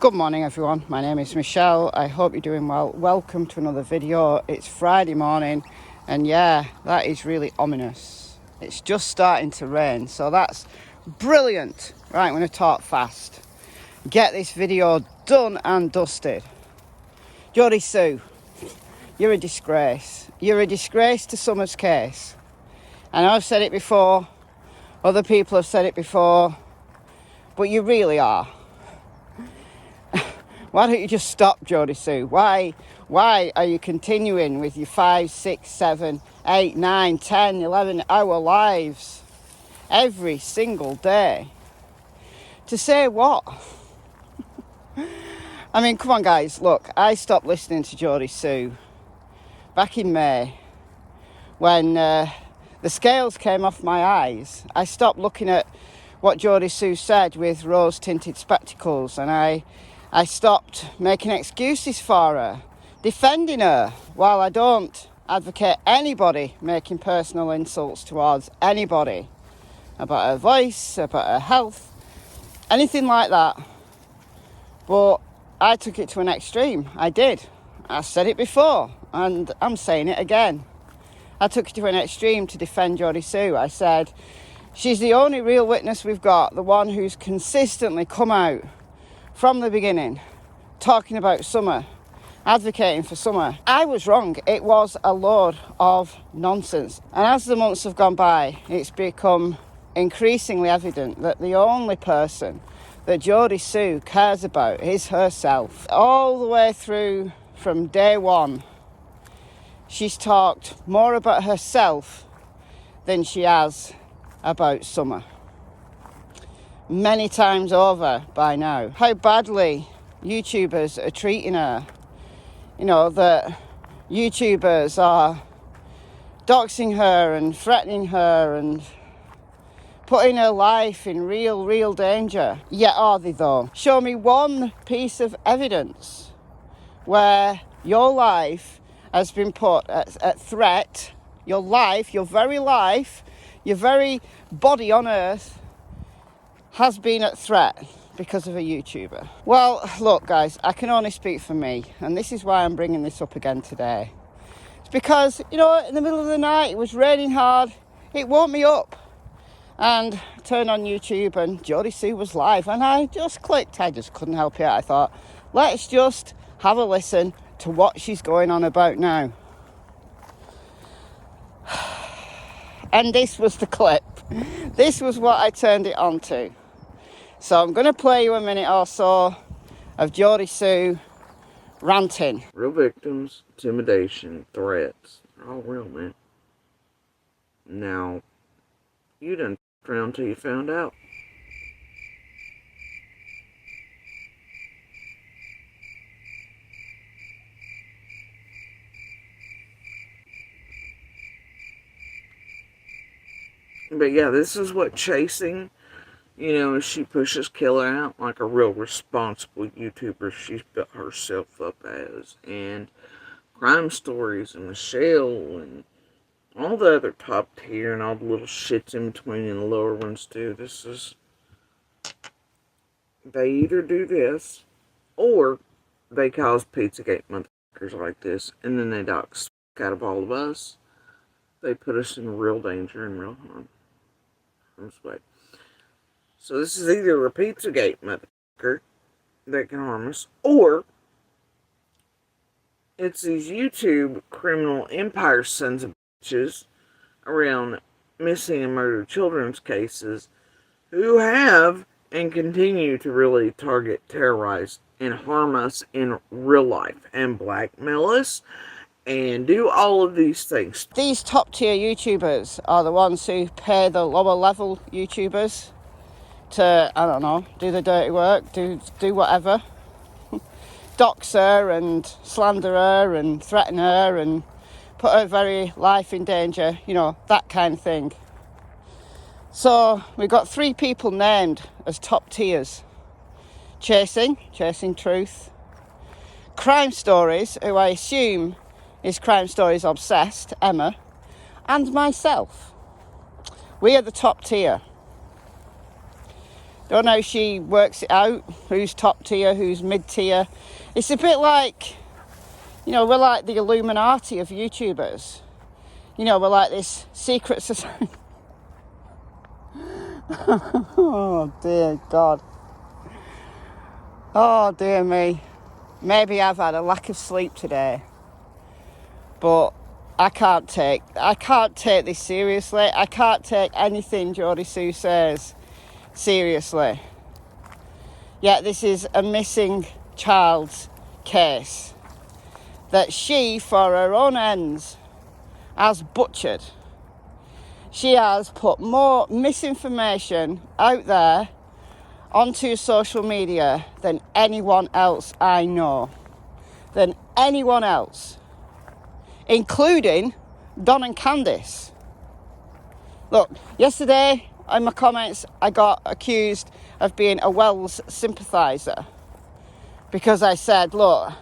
Good morning everyone, my name is Michelle. I hope you're doing well. Welcome to another video. It's Friday morning and yeah, that is really ominous. It's just starting to rain, so that's brilliant. Right, I'm going to talk fast. Get this video done and dusted. Jordy Sue, you're a disgrace. You're a disgrace to Summer's case. I know I've said it before, other people have said it before, but you really are. Why don't you just stop, Jordy Sue? Why are you continuing with your 5, 6, 7, 8, 9, 10, 11 hour lives every single day? To say what? I mean, come on guys, look, I stopped listening to Jordy Sue back in May when the scales came off my eyes. I stopped looking at what Jordy Sue said with rose-tinted spectacles, and I stopped making excuses for her, defending her, while I don't advocate anybody making personal insults towards anybody about her voice, about her health, anything like that. But I took it to an extreme. I did. I said it before, and I'm saying it again. I took it to an extreme to defend Jordy Sue. I said, she's the only real witness we've got, the one who's consistently come out from the beginning, talking about Summer, advocating for Summer. I was wrong. It was a load of nonsense. And as the months have gone by, it's become increasingly evident that the only person that Jordy Sue cares about is herself. All the way through from day one, she's talked more about herself than she has about Summer. Many times over by now. How badly YouTubers are treating her. You know, that YouTubers are doxing her and threatening her and putting her life in real danger. Yet are they though? Show me one piece of evidence where your life has been put at threat. Your life, your very life, your very body on earth has been at threat because of a YouTuber. Well, look guys, I can only speak for me, and this is why I'm bringing this up again today. It's because, you know, in the middle of the night, it was raining hard, it woke me up, and I turned on YouTube and Jordy Sue was live, and I just clicked. I just couldn't help it. I thought, let's just have a listen to what she's going on about now. And this was the clip. This was what I turned it on to. So I'm going to play you a minute or so of Jordy Sue ranting. Real victims, intimidation, threats. They're all real, man. Now, you didn't drown till you found out. But yeah, this is what chasing, you know, she pushes Killer out like a real responsible YouTuber she's built herself up as. And crime stories and Michelle and all the other top tier and all the little shits in between and the lower ones too. This is, they either do this or they cause Pizzagate motherfuckers like this, and then they dox out of all of us. They put us in real danger and real harm. So this is either a Pizzagate motherfucker that can harm us, or it's these YouTube criminal empire sons of bitches around missing and murdered children's cases who have and continue to really target, terrorize, and harm us in real life and blackmail us and do all of these things. These top tier YouTubers are the ones who pay the lower level YouTubers to, I don't know, do the dirty work, do whatever. Dox her and slander her and threaten her and put her very life in danger, you know, that kind of thing. So we've got 3 people named as top tiers. Chasing Truth. Crime Stories, who I assume is Crime Stories obsessed, Emma, and myself. We are the top tier. Don't know if she works it out, who's top tier, who's mid tier. It's a bit like, you know, we're like the Illuminati of YouTubers. You know, we're like this secret society. Oh dear God. Oh dear me. Maybe I've had a lack of sleep today. But I can't take this seriously. I can't take anything Jordy Sue says seriously. Yet this is a missing child's case that she, for her own ends, has butchered. She has put more misinformation out there onto social media than anyone else I know. Than anyone else. Including Don and Candice. Look, yesterday in my comments I got accused of being a Wells sympathiser because I said, look,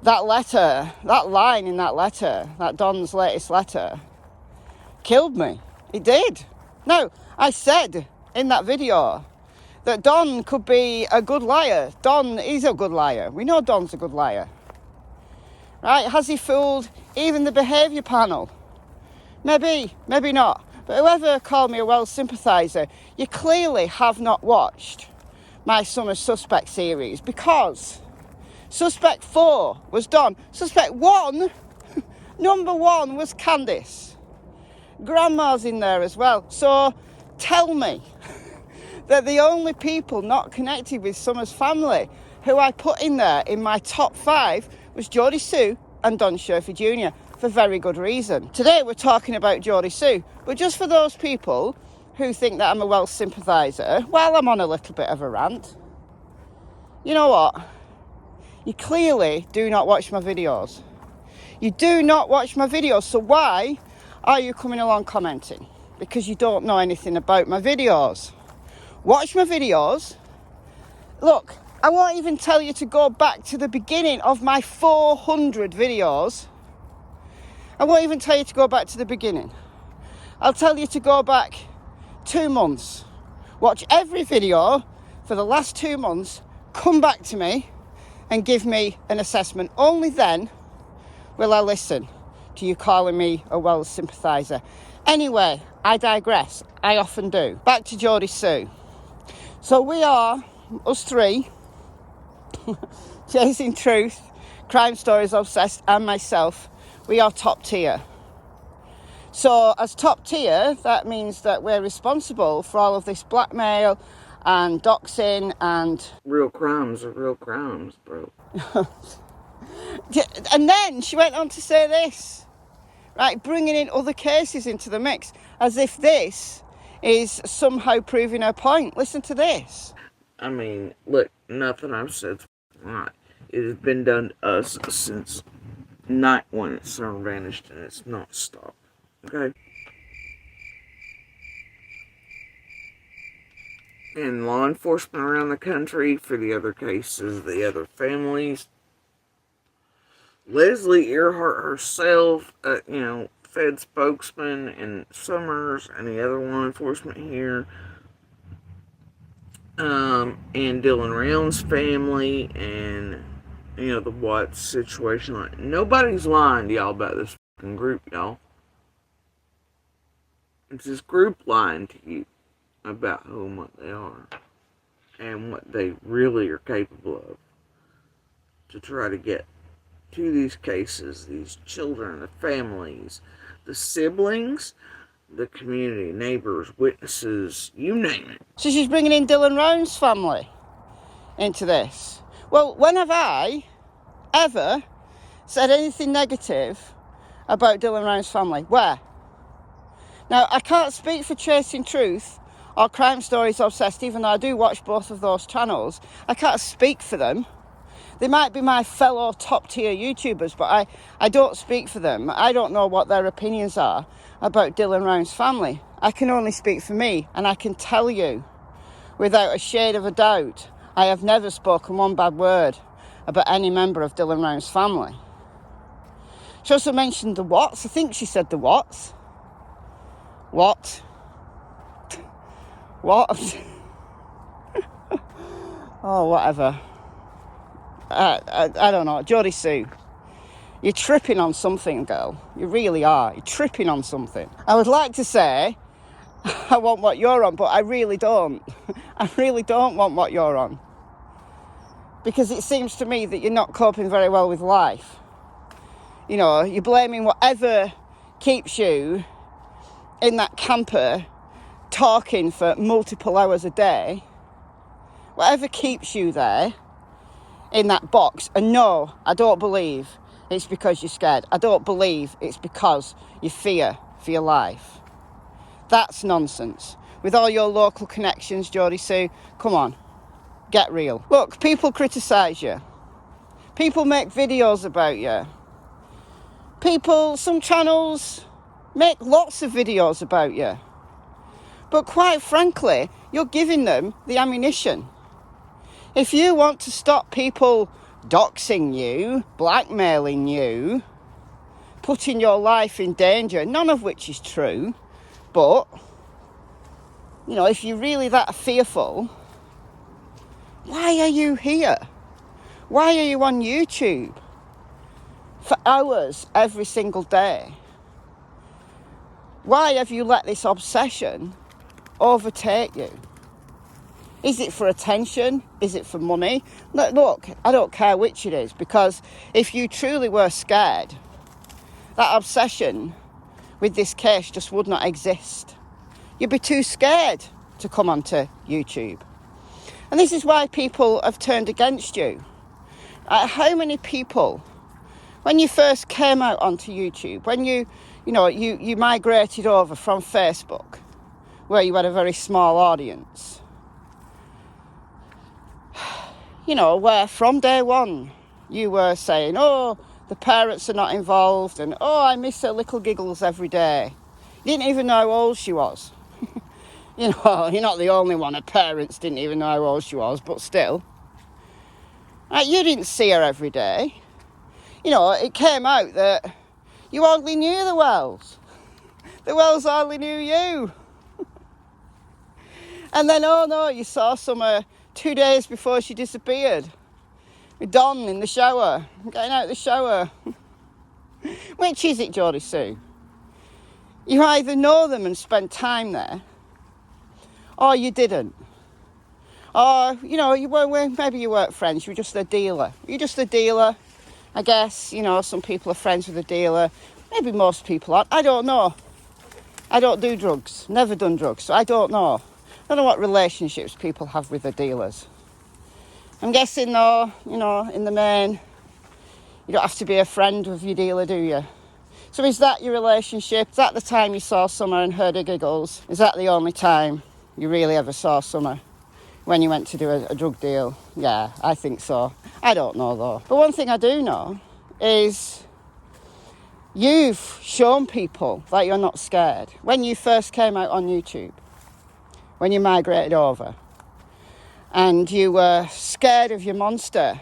that letter, that line in that letter, that Don's latest letter, killed me. It did. No, I said in that video that Don could be a good liar. Don is a good liar. We know Don's a good liar. Right? Has he fooled even the behaviour panel? Maybe, maybe not. But whoever called me a Wells sympathiser, you clearly have not watched my Summer Suspect series, because Suspect 4 was Don. Suspect 1, number 1 was Candice. Grandma's in there as well. So tell me that the only people not connected with Summer's family who I put in there in my top 5 was Jordy Sue and Don Sherfy Jr. for very good reason. Today we're talking about Jordy Sue, but just for those people who think that I'm a Welsh sympathiser, well, I'm on a little bit of a rant. You know what? You clearly do not watch my videos. You do not watch my videos, so why are you coming along commenting? Because you don't know anything about my videos. Watch my videos. Look, I won't even tell you to go back to the beginning of my 400 videos. I won't even tell you to go back to the beginning. I'll tell you to go back 2 months. Watch every video for the last 2 months. Come back to me and give me an assessment. Only then will I listen to you calling me a Welsh sympathiser. Anyway, I digress. I often do. Back to Jordy Sue. So we are, us three, Chasing Truth, Crime Stories Obsessed, and myself, we are top tier. So as top tier, that means that we're responsible for all of this blackmail and doxing and... Real crimes are real crimes, bro. And then she went on to say this, right, bringing in other cases into the mix, as if this is somehow proving her point. Listen to this. I mean, look, nothing I've said's right. It has been done to us since night one. It's vanished and it's not stopped. Okay? And law enforcement around the country, for the other cases, the other families, Leslie Earhart herself, Fed spokesman, and Summers, and the other law enforcement here, and Dylan Round's family, and, the Watts situation. Like, nobody's lying to y'all about this fucking group, y'all. It's this group lying to you about who and what they are, and what they really are capable of to try to get to these cases, these children, the families, the siblings, the community, neighbors, witnesses, you name it. So she's bringing in Dylan Round's family into this. Well, when have I ever said anything negative about Dylan Round's family? Where? Now, I can't speak for Chasing Truth or Crime Stories Obsessed, even though I do watch both of those channels. I can't speak for them. They might be my fellow top-tier YouTubers, but I don't speak for them. I don't know what their opinions are about Dylan Round's family. I can only speak for me, and I can tell you, without a shade of a doubt, I have never spoken one bad word about any member of Dylan Round's family. She also mentioned the Watts. I think she said the Watts. What? What? Oh, whatever. I don't know. Jodisue, you're tripping on something, girl. You really are. You're tripping on something. I would like to say I want what you're on, but I really don't. I really don't want what you're on. Because it seems to me that you're not coping very well with life. You know, you're blaming whatever keeps you in that camper talking for multiple hours a day. Whatever keeps you there in that box. And no, I don't believe it's because you're scared. I don't believe it's because you fear for your life. That's nonsense. With all your local connections, Jodisue, come on, get real. Look, people criticise you. People make videos about you. People, some channels make lots of videos about you. But quite frankly, you're giving them the ammunition. If you want to stop people doxing you, blackmailing you, putting your life in danger, none of which is true, but, you know, if you're really that fearful, why are you here? Why are you on YouTube for hours every single day? Why have you let this obsession overtake you? Is it for attention? Is it for money? Look, I don't care which it is, because if you truly were scared, that obsession with this case just would not exist. You'd be too scared to come onto YouTube. And this is why people have turned against you. How many people, when you first came out onto YouTube, when you migrated over from Facebook, where you had a very small audience, you know, where from day one you were saying, oh, the parents are not involved, and oh, I miss her little giggles every day. You didn't even know how old she was. You know, you're not the only one. Her parents didn't even know how old she was, but still. You didn't see her every day. You know, it came out that you hardly knew the Wells. The Wells hardly knew you. And then, oh no, you saw Summer 2 days before she disappeared. With Don in the shower, getting out of the shower. Which is it, Jodisue? You either know them and spend time there, or you didn't. Or, you know, maybe you weren't friends, you were just a dealer. You're just a dealer, I guess. You know, some people are friends with a dealer. Maybe most people aren't. I don't know. I don't do drugs. Never done drugs, so I don't know. I don't know what relationships people have with their dealers. I'm guessing, though, you know, in the main, you don't have to be a friend with your dealer, do you? So is that your relationship? Is that the time you saw Summer and heard her giggles? Is that the only time you really ever saw Summer? When you went to do a drug deal? Yeah, I think so. I don't know, though. But one thing I do know is you've shown people that you're not scared. When you first came out on YouTube, when you migrated over, and you were scared of your monster,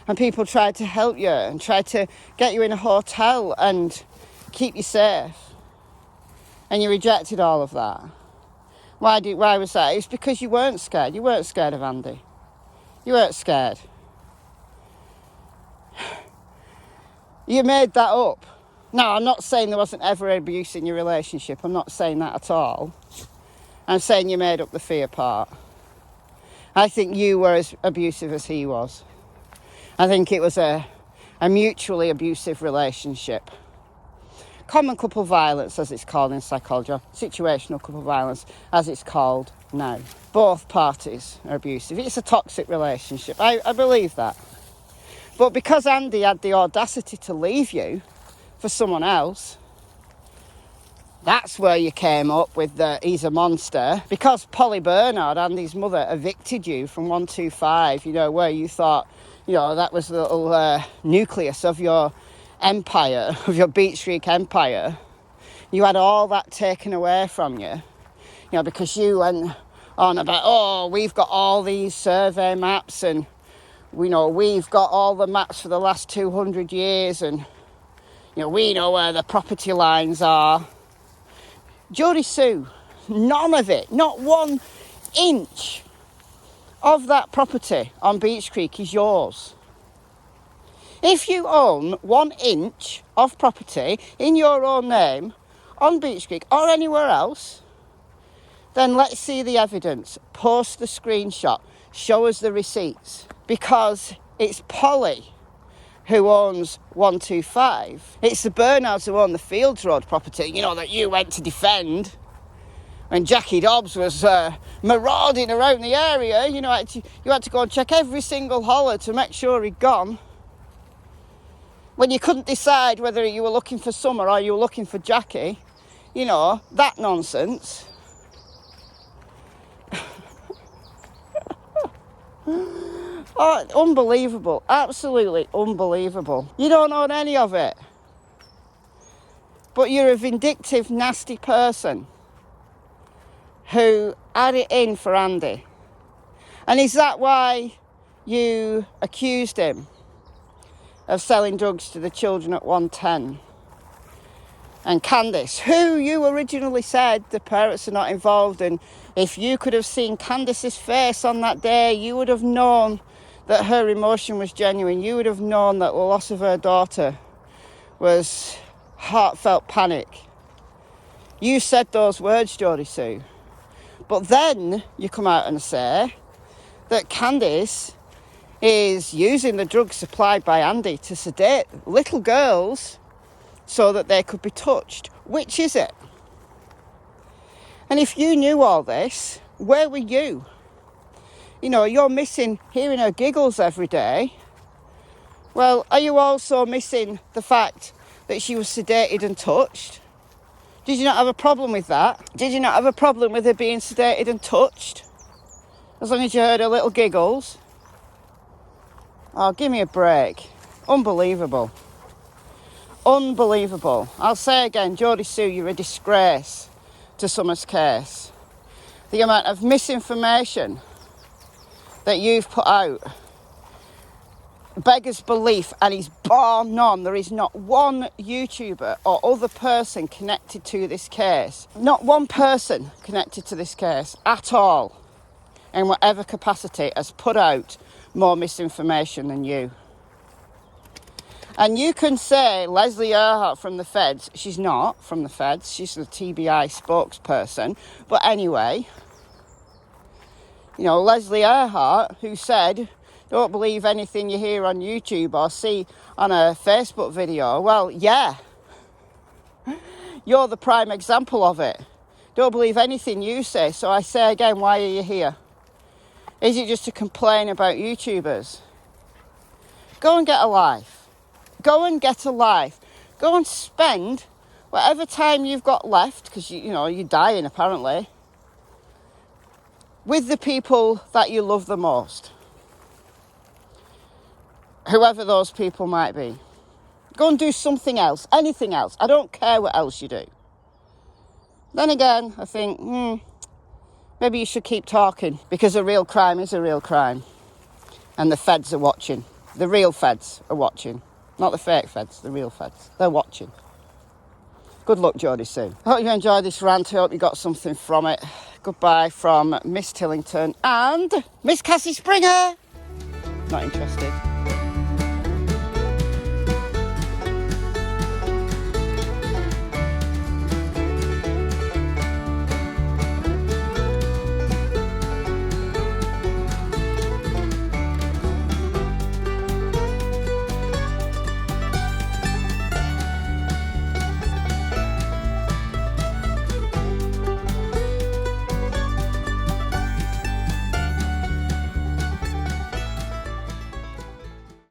and people tried to help you and tried to get you in a hotel and keep you safe, and you rejected all of that. Why was that? It's because you weren't scared. You weren't scared of Andy. You weren't scared. You made that up. No, I'm not saying there wasn't ever abuse in your relationship. I'm not saying that at all. I'm saying you made up the fear part. I think you were as abusive as he was. I think it was a mutually abusive relationship. Common couple violence, as it's called in psychology, situational couple violence, as it's called now. Both parties are abusive. It's a toxic relationship. I believe that. But because Andy had the audacity to leave you for someone else, that's where you came up with the he's a monster. Because Polly Bernard, Andy's mother, evicted you from 125, you know, where you thought, you know, that was the little nucleus of your empire, of your Beat Streak empire. You had all that taken away from you, you know, because you went on about, oh, we've got all these survey maps, and, you know, we've got all the maps for the last 200 years, and, you know, we know where the property lines are. Jodisue, none of it, not 1 inch of that property on Beech Creek is yours. If you own 1 inch of property in your own name on Beech Creek or anywhere else, then let's see the evidence. Post the screenshot. Show us the receipts. Because it's Polly who owns 125. It's the Bernards who own the Fields Road property, you know, that you went to defend when Jackie Dobbs was marauding around the area. You know, you had to go and check every single holler to make sure he'd gone. When you couldn't decide whether you were looking for Summer or you were looking for Jackie. You know, that nonsense. Oh, unbelievable. Absolutely unbelievable. You don't own any of it. But you're a vindictive, nasty person who had it in for Andy. And is that why you accused him of selling drugs to the children at 110? And Candice, who you originally said the parents are not involved in, if you could have seen Candice's face on that day, you would have known that her emotion was genuine. You would have known that the loss of her daughter was heartfelt panic. You said those words, Jordy Sue. But then you come out and say that Candice is using the drugs supplied by Andy to sedate little girls so that they could be touched. Which is it? And if you knew all this, where were you? You know, you're missing hearing her giggles every day. Well, are you also missing the fact that she was sedated and touched? Did you not have a problem with that? Did you not have a problem with her being sedated and touched? As long as you heard her little giggles? Oh, give me a break. Unbelievable. Unbelievable. I'll say again, Jordy Sue, you're a disgrace to Summer's case. The amount of misinformation that you've put out beggars belief and is bar none. There is not one YouTuber or other person connected to this case. Not one person connected to this case at all, in whatever capacity, has put out more misinformation than you. And you can say Leslie Earhart from the feds. She's not from the feds. She's the TBI spokesperson. But anyway, you know, Leslie Earhart, who said, don't believe anything you hear on YouTube or see on a Facebook video. Well, yeah, you're the prime example of it. Don't believe anything you say. So I say again, why are you here? Is it just to complain about YouTubers? Go and get a life. Go and get a life. Go and spend whatever time you've got left, because you know you're dying apparently, with the people that you love the most. Whoever those people might be. Go and do something else, anything else. I don't care what else you do. Then again, I think, maybe you should keep talking, because a real crime is a real crime. And the feds are watching. The real feds are watching. Not the fake feds, the real feds. They're watching. Good luck, Jordy Sue. I hope you enjoyed this rant. I hope you got something from it. Goodbye from Miss Tillington and Miss Cassie Springer. Not interested.